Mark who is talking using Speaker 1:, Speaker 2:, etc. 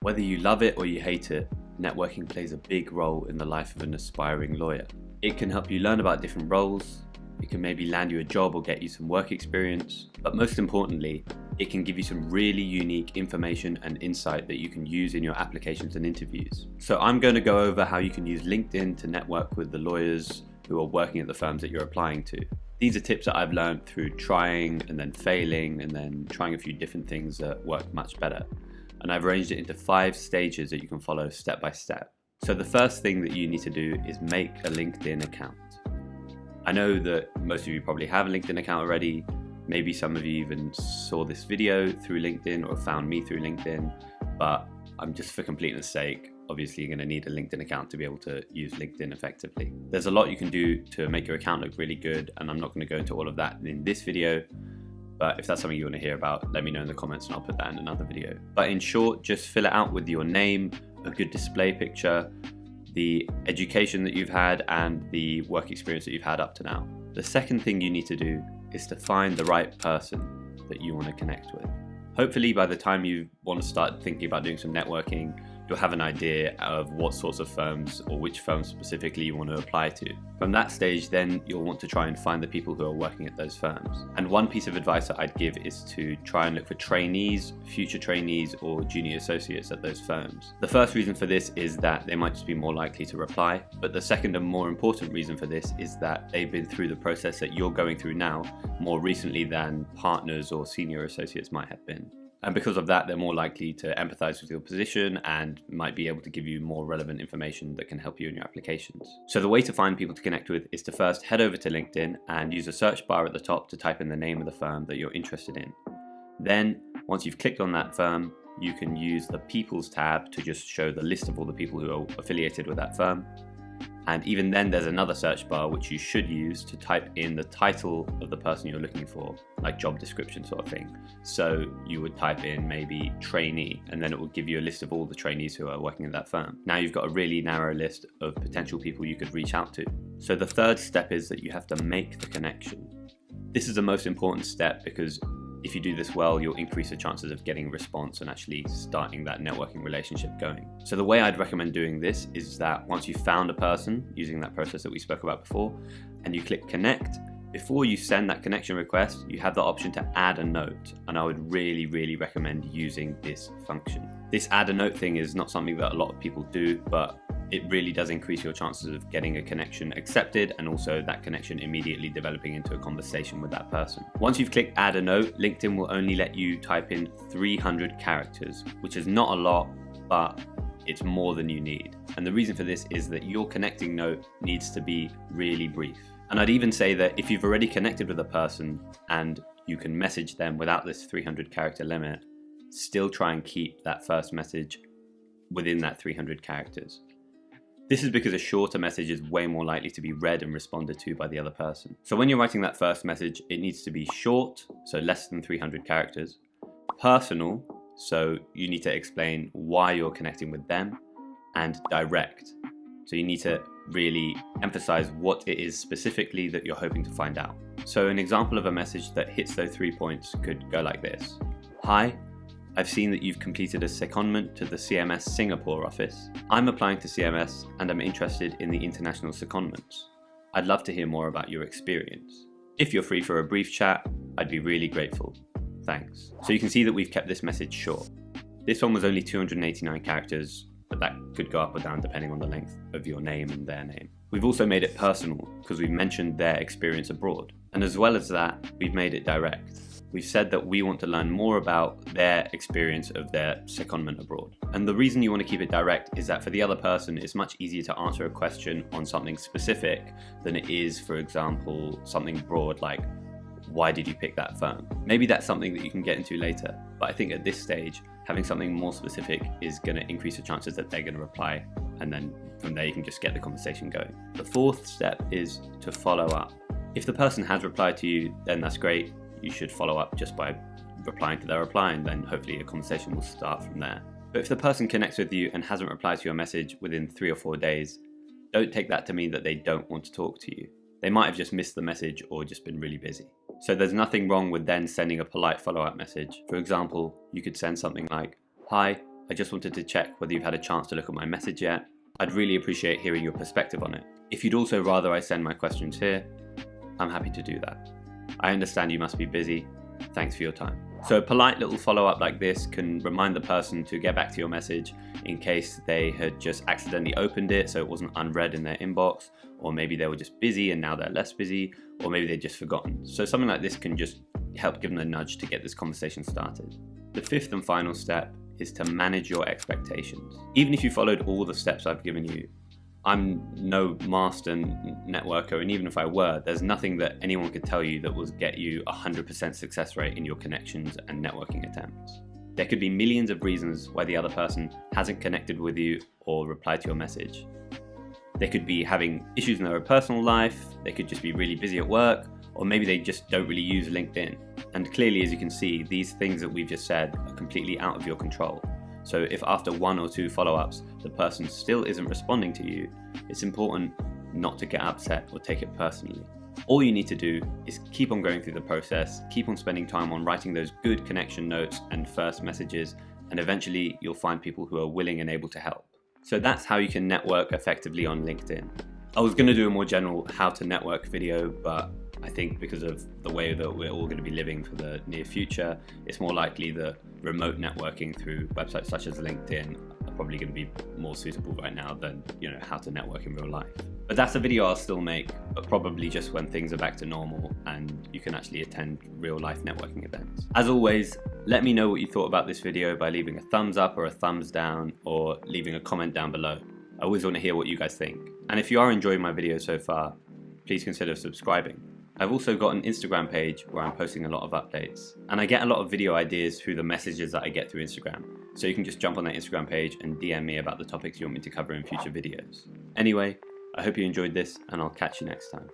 Speaker 1: Whether you love it or you hate it, networking plays a big role in the life of an aspiring lawyer. It can help you learn about different roles, it can maybe land you a job or get you some work experience, but most importantly, it can give you some really unique information and insight that you can use in your applications and interviews. So I'm going to go over how you can use LinkedIn to network with the lawyers who are working at the firms that you're applying to. These are tips that I've learned through trying and then failing and then trying a few different things that work much better. And I've arranged it into 5 stages that you can follow step by step. So the first thing that you need to do is make a LinkedIn account. I know that most of you probably have a LinkedIn account already. Maybe some of you even saw this video through LinkedIn or found me through LinkedIn, but just for completeness sake, obviously you're going to need a LinkedIn account to be able to use LinkedIn effectively. There's a lot you can do to make your account look really good, and I'm not going to go into all of that in this video. But if that's something you want to hear about, let me know in the comments and I'll put that in another video. But in short, just fill it out with your name, a good display picture, the education that you've had, and the work experience that you've had up to now. The second thing you need to do is to find the right person that you want to connect with. Hopefully by the time you want to start thinking about doing some networking, you'll have an idea of what sorts of firms or which firms specifically you want to apply to. From that stage, then you'll want to try and find the people who are working at those firms. And one piece of advice that I'd give is to try and look for trainees, future trainees, or junior associates at those firms. The first reason for this is that they might just be more likely to reply, but the second and more important reason for this is that they've been through the process that you're going through now more recently than partners or senior associates might have been. And because of that, they're more likely to empathize with your position and might be able to give you more relevant information that can help you in your applications. So the way to find people to connect with is to first head over to LinkedIn and use a search bar at the top to type in the name of the firm that you're interested in. Then, once you've clicked on that firm, you can use the People's tab to just show the list of all the people who are affiliated with that firm. And even then there's another search bar which you should use to type in the title of the person you're looking for, like job description sort of thing. So you would type in maybe trainee, and then it will give you a list of all the trainees who are working at that firm. Now you've got a really narrow list of potential people you could reach out to. So the third step is that you have to make the connection. This is the most important step because if you do this well, you'll increase the chances of getting a response and actually starting that networking relationship going. So the way I'd recommend doing this is that once you've found a person using that process that we spoke about before, and you click connect, before you send that connection request, you have the option to add a note. And I would really recommend using this function. This add a note thing is not something that a lot of people do, but it really does increase your chances of getting a connection accepted and also that connection immediately developing into a conversation with that person. Once you've clicked add a note, LinkedIn will only let you type in 300 characters, which is not a lot, but it's more than you need. And the reason for this is that your connecting note needs to be really brief. And I'd even say that if you've already connected with a person and you can message them without this 300 character limit, still try and keep that first message within that 300 characters. This is because a shorter message is way more likely to be read and responded to by the other person. So when you're writing that first message, it needs to be short, so less than 300 characters, personal, so you need to explain why you're connecting with them, and direct. So you need to really emphasize what it is specifically that you're hoping to find out. So an example of a message that hits those 3 points could go like this. Hi. I've seen that you've completed a secondment to the CMS Singapore office. I'm applying to CMS and I'm interested in the international secondments. I'd love to hear more about your experience. If you're free for a brief chat, I'd be really grateful. Thanks. So you can see that we've kept this message short. This one was only 289 characters, but that could go up or down depending on the length of your name and their name. We've also made it personal because we've mentioned their experience abroad. And as well as that, we've made it direct. We've said that we want to learn more about their experience of their secondment abroad. And the reason you want to keep it direct is that for the other person, it's much easier to answer a question on something specific than it is, for example, something broad like, why did you pick that firm? Maybe that's something that you can get into later, but I think at this stage, having something more specific is going to increase the chances that they're going to reply, and then from there you can just get the conversation going. The fourth step is to follow up. If the person has replied to you, then that's great. You should follow up just by replying to their reply, and then hopefully a conversation will start from there. But if the person connects with you and hasn't replied to your message within 3 or 4 days, don't take that to mean that they don't want to talk to you. They might have just missed the message or just been really busy. So there's nothing wrong with then sending a polite follow-up message. For example, you could send something like, "Hi, I just wanted to check whether you've had a chance to look at my message yet. I'd really appreciate hearing your perspective on it. If you'd also rather I send my questions here, I'm happy to do that. I understand you must be busy. Thanks for your time. So a polite little follow-up like this can remind the person to get back to your message in case they had just accidentally opened it so it wasn't unread in their inbox, or maybe they were just busy and now they're less busy, or maybe they'd just forgotten. So something like this can just help give them a nudge to get this conversation started. The fifth and final step is to manage your expectations. Even if you followed all the steps I've given you, I'm no master networker, and even if I were, there's nothing that anyone could tell you that will get you 100% success rate in your connections and networking attempts. There could be millions of reasons why the other person hasn't connected with you or replied to your message. They could be having issues in their personal life, they could just be really busy at work, or maybe they just don't really use LinkedIn. And clearly, as you can see, these things that we've just said are completely out of your control. So if after 1 or 2 follow-ups, the person still isn't responding to you, it's important not to get upset or take it personally. All you need to do is keep on going through the process, keep on spending time on writing those good connection notes and first messages, and eventually you'll find people who are willing and able to help. So that's how you can network effectively on LinkedIn. I was going to do a more general how to network video, but I think because of the way that we're all going to be living for the near future, it's more likely the remote networking through websites such as LinkedIn are probably going to be more suitable right now than, how to network in real life. But that's a video I'll still make, but probably just when things are back to normal and you can actually attend real life networking events. As always, let me know what you thought about this video by leaving a thumbs up or a thumbs down, or leaving a comment down below. I always want to hear what you guys think. And if you are enjoying my videos so far, please consider subscribing. I've also got an Instagram page where I'm posting a lot of updates, and I get a lot of video ideas through the messages that I get through Instagram. So you can just jump on that Instagram page and DM me about the topics you want me to cover in future videos. Anyway, I hope you enjoyed this, and I'll catch you next time.